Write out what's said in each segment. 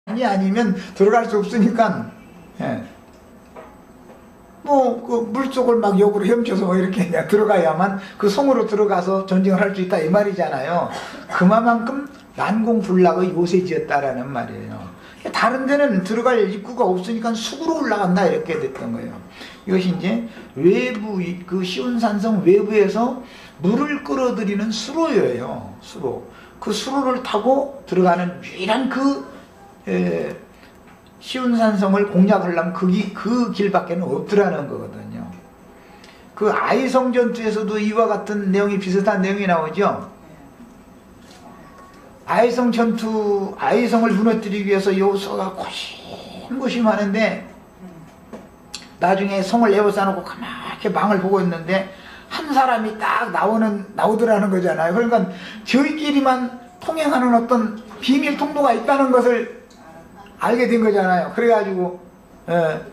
아니면 들어갈 수 없으니까, 예. 뭐, 그 물속을 막 역으로 헤엄쳐서 뭐 이렇게 그냥 들어가야만 그 성으로 들어가서 전쟁을 할 수 있다 이 말이잖아요. 그만큼 난공불락의 요새지였다라는 말이에요. 다른 데는 들어갈 입구가 없으니까 수구로 올라간다 이렇게 됐던 거예요. 이것이 이제 외부, 그 시운산성 외부에서 물을 끌어들이는 수로예요. 수로. 그 수로를 타고 들어가는 유일한 시운산성을 공략하려면 그 길밖에는 없더라는 거거든요. 그 아이성 전투에서도 이와 같은 내용이 비슷한 내용이 나오죠. 아이성 전투, 아이성을 무너뜨리기 위해서 여호수아가 고심하는데 나중에 성을 에워싸놓고 가만히 망을 보고 있는데 한 사람이 딱 나오더라는 거잖아요. 그러니까 저희끼리만 통행하는 어떤 비밀 통로가 있다는 것을 알게 된 거잖아요. 그래가지고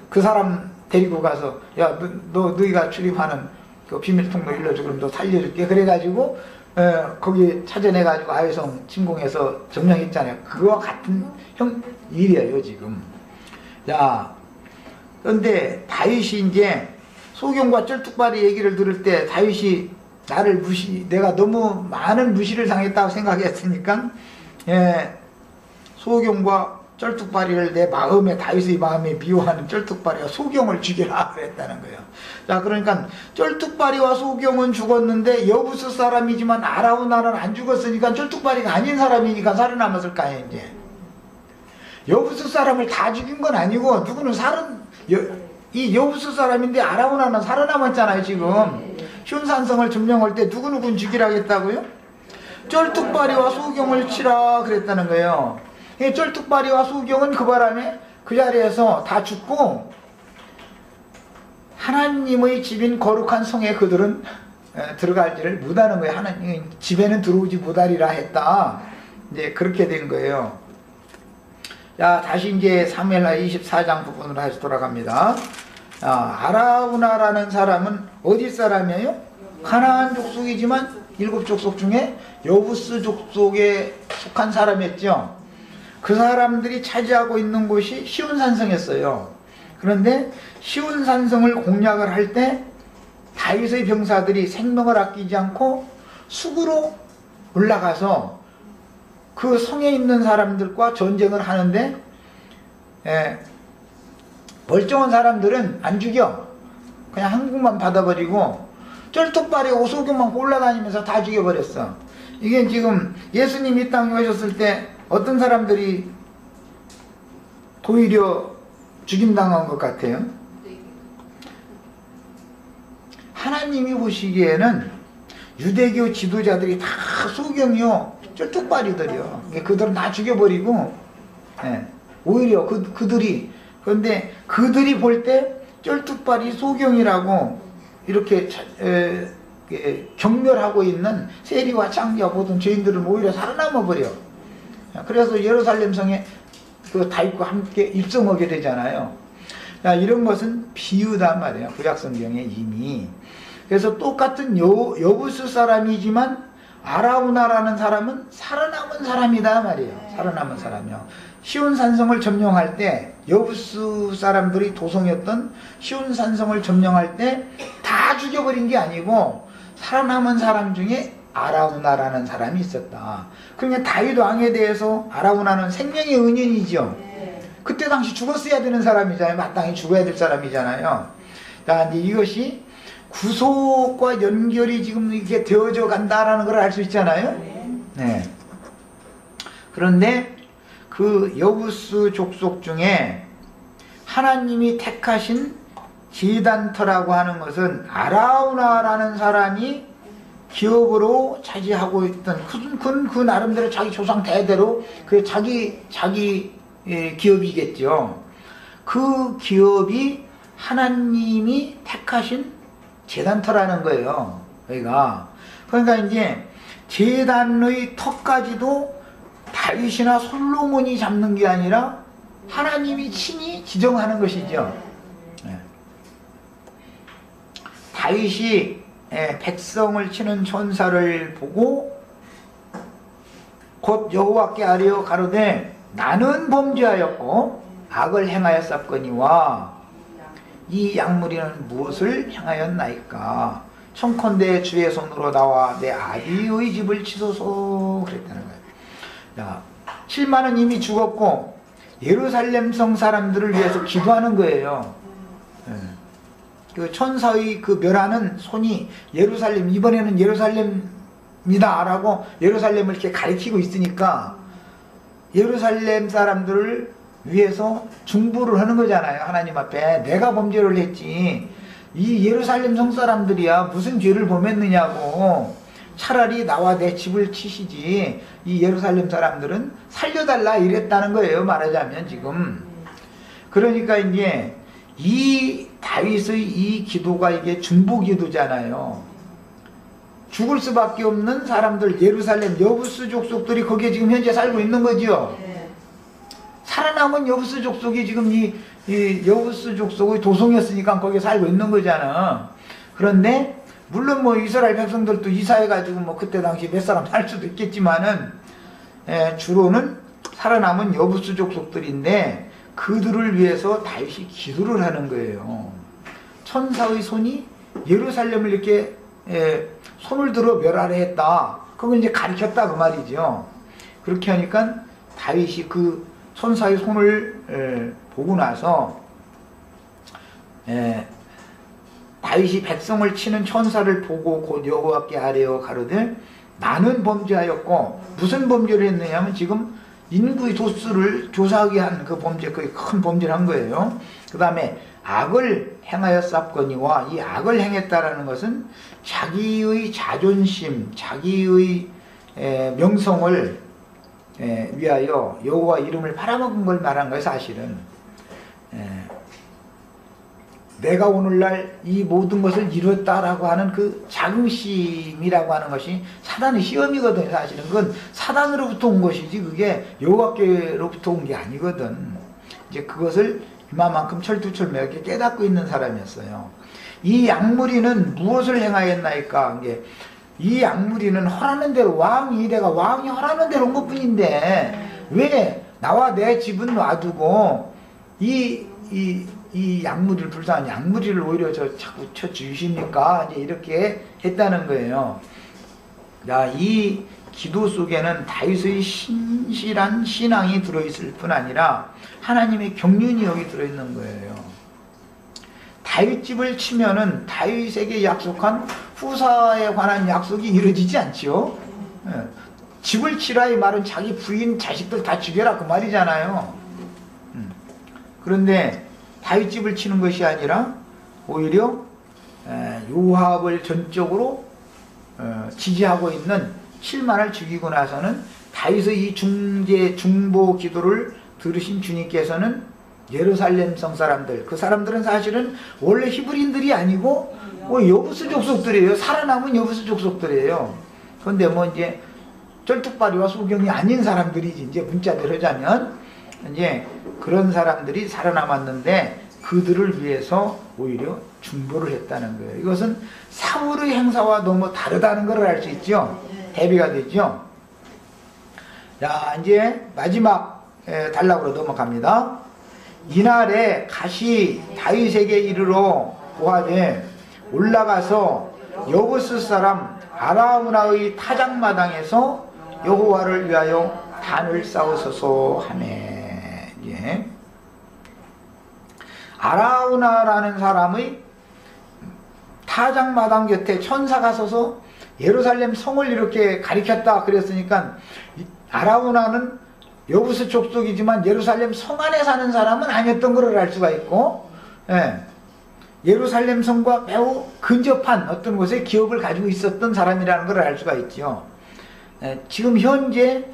그 사람 데리고 가서 야, 너희가 출입하는 그 비밀 통로 일러줘. 그럼 너 살려줄게. 그래가지고 거기 찾아내가지고 아이성 침공해서 점령했잖아요. 그거와 같은 일이에요 지금. 자, 그런데 다윗이 이제 소경과 쩔뚝발이 얘기를 들을 때 다윗이 나를 내가 너무 많은 무시를 당했다고 생각했으니까 소경과 쩔뚝발이를 내 마음에, 다윗의 마음에 미워하는 쩔뚝발이와 소경을 죽여라 그랬다는 거예요. 자, 그러니까 쩔뚝발이와 소경은 죽었는데 여부스 사람이지만 아라우나는 안 죽었으니까 쩔뚝발이가 아닌 사람이니까 살아남았을까요? 이제 여부스 사람을 다 죽인 건 아니고 누구는 이 여부스 사람인데 아라우나는 살아남았잖아요. 지금 시운산성을 점령할 때 누구누구는 죽이라 했다고요? 쩔뚝발이와 소경을 치라 그랬다는 거예요. 쩔뚝발이와 소경은 그 바람에 그 자리에서 다 죽고 하나님의 집인 거룩한 성에 그들은 들어갈지를 못하는 거예요. 하나님 집에는 들어오지 못하리라 했다. 이제 그렇게 된 거예요. 자, 다시 이제 사무엘하 24장 부분으로 다시 돌아갑니다. 아라우나라는 사람은 어디 사람이에요? 가나안 족속이지만 7족속 중에 여부스 족속에 속한 사람이었죠. 그 사람들이 차지하고 있는 곳이 시운산성이었어요. 그런데 시운산성을 공략을 할 때 다윗의 병사들이 생명을 아끼지 않고 수구로 올라가서 그 성에 있는 사람들과 전쟁을 하는데 멀쩡한 사람들은 안 죽여. 그냥 한국만 받아버리고 쩔뚝발이 오소경만 올라다니면서 다 죽여버렸어. 이게 지금 예수님 이 땅에 오셨을 때 어떤 사람들이 도리어 죽임당한 것 같아요? 하나님이 보시기에는 유대교 지도자들이 다 소경이요 쩔뚝발이들이요. 그들은 다 죽여버리고 오히려 그들이 그런데 그들이 볼 때 쩔뚝발이 소경이라고 이렇게 경멸하고 있는 세리와 장자 모든 죄인들은 오히려 살아남아 버려. 그래서 예루살렘 성에 그 다윗과 함께 입성하게 되잖아요. 이런 것은 비유단 말이에요. 구약성경에 이미. 그래서 똑같은 여부스 사람이지만 아라우나라는 사람은 살아남은 사람이다 말이에요. 살아남은 사람이요. 시온산성을 점령할 때 여부스 사람들이 도성이었던 시온산성을 점령할 때 다 죽여버린 게 아니고 살아남은 사람 중에 아라우나라는 사람이 있었다. 그러니까 다윗 왕에 대해서 아라우나는 생명의 은인이죠. 그때 당시 죽었어야 되는 사람이잖아요. 마땅히 죽어야 될 사람이잖아요. 자, 이제 이것이 구속과 연결이 지금 이게 되어져 간다라는 걸 알 수 있잖아요. 네. 그런데 그 여부스 족속 중에 하나님이 택하신 제단터라고 하는 것은 아라우나라는 사람이 기업으로 차지하고 있던 그 나름대로 자기 조상 대대로 그 자기 기업이겠죠. 그 기업이 하나님이 택하신 제단터라는 거예요. 그러니까 이제 제단의 터까지도 다윗이나 솔로몬이 잡는 게 아니라 하나님이 친히 지정하는 것이죠. 다윗이 백성을 치는 천사를 보고 곧 여호와께 아뢰어 가로되 나는 범죄하였고 악을 행하였사거니와 이 약물이는 무엇을 행하였나이까? 청컨대 주의 손으로 나와 내 아비의 집을 치소서 그랬다는 거예요. 자, 7만은 이미 죽었고 예루살렘 성 사람들을 위해서 기도하는 거예요. 그 천사의 그 멸하는 손이 예루살렘, 이번에는 예루살렘이다 라고 예루살렘을 이렇게 가리키고 있으니까 예루살렘 사람들을 위해서 중보를 하는 거잖아요. 하나님 앞에 내가 범죄를 했지 이 예루살렘 성 사람들이야 무슨 죄를 범했느냐고, 차라리 나와 내 집을 치시지 이 예루살렘 사람들은 살려달라 이랬다는 거예요, 말하자면 지금. 그러니까 이제 이 다윗의 이 기도가 이게 중보 기도잖아요. 죽을 수밖에 없는 사람들, 예루살렘 여부스 족속들이 거기에 지금 현재 살고 있는 거죠. 살아남은 여부스 족속이 지금 이 여부스 족속의 도성이었으니까 거기에 살고 있는 거잖아. 그런데 물론 뭐 이스라엘 백성들도 이사해가지고 뭐 그때 당시 몇 사람 살 수도 있겠지만은 주로는 살아남은 여부스 족속들인데 그들을 위해서 다윗이 기도를 하는 거예요. 천사의 손이 예루살렘을 이렇게 손을 들어 멸하려 했다. 그걸 이제 가리켰다 그 말이죠. 그렇게 하니까 다윗이 그 천사의 손을 보고 나서 다윗이 백성을 치는 천사를 보고 곧 여호와께 아뢰어 가로되 나는 범죄하였고, 무슨 범죄를 했느냐면 지금 인구의 도수를 조사하기 위한 그 범죄, 그 큰 범죄를 한 거예요. 그 다음에 악을 행하였사거니와, 이 악을 행했다라는 것은 자기의 자존심, 자기의 명성을 위하여 여호와 이름을 팔아먹은 걸 말한 거예요. 사실은 내가 오늘날 이 모든 것을 이뤘다라고 하는 그 자긍심이라고 하는 것이 사단의 시험이거든요. 사실은 그건 사단으로부터 온 것이지 그게 여호와께로부터 온 게 아니거든. 이제 그것을 이만큼 철두철미하게 깨닫고 있는 사람이었어요. 이 약물이는 무엇을 행하였나이까? 이 약물이는 허라는 대로, 왕이 허라는 대로 온 것뿐인데 왜 나와 내 집은 놔두고 이 약물이를, 불쌍한 약물이를 오히려 자꾸 쳐주십니까? 이제 이렇게 했다는 거예요. 자, 이 기도 속에는 다윗의 신실한 신앙이 들어있을 뿐 아니라 하나님의 경륜이 여기 들어있는 거예요. 다윗 집을 치면은 다윗에게 약속한 후사에 관한 약속이 이루어지지 않지요. 집을 치라 이 말은 자기 부인, 자식들 다 죽여라 그 말이잖아요. 그런데 다윗 집을 치는 것이 아니라 오히려 요압을 전적으로 지지하고 있는 7만을 죽이고 나서는 다윗의 이 중보 기도를 들으신 주님께서는 예루살렘 성 사람들, 그 사람들은 사실은 원래 히브리인들이 아니고 여부스 족속들이에요. 살아남은 여부스 족속들이에요. 그런데 뭐 이제 쩔뚝발이와 소경이 아닌 사람들이지, 이제 문자대로 하자면 이제 그런 사람들이 살아남았는데 그들을 위해서 오히려 중보를 했다는 거예요. 이것은 사울의 행사와 너무 다르다는 걸 알 수 있죠. 대비가 되죠. 자, 이제 마지막 단락으로 넘어갑니다. 이날에 가시 다윗에게 이르러 고하되 올라가서 여부스 사람 아라우나의 타작마당에서 여호와를 위하여 단을 쌓으소서 하네. 예. 아라우나라는 사람의 타작마당 곁에 천사가 서서 예루살렘 성을 이렇게 가리켰다 그랬으니까 아라우나는 여부스 족속이지만 예루살렘 성 안에 사는 사람은 아니었던 것을 알 수가 있고, 예루살렘 성과 매우 근접한 어떤 곳에 기업을 가지고 있었던 사람이라는 걸 알 수가 있죠. 지금 현재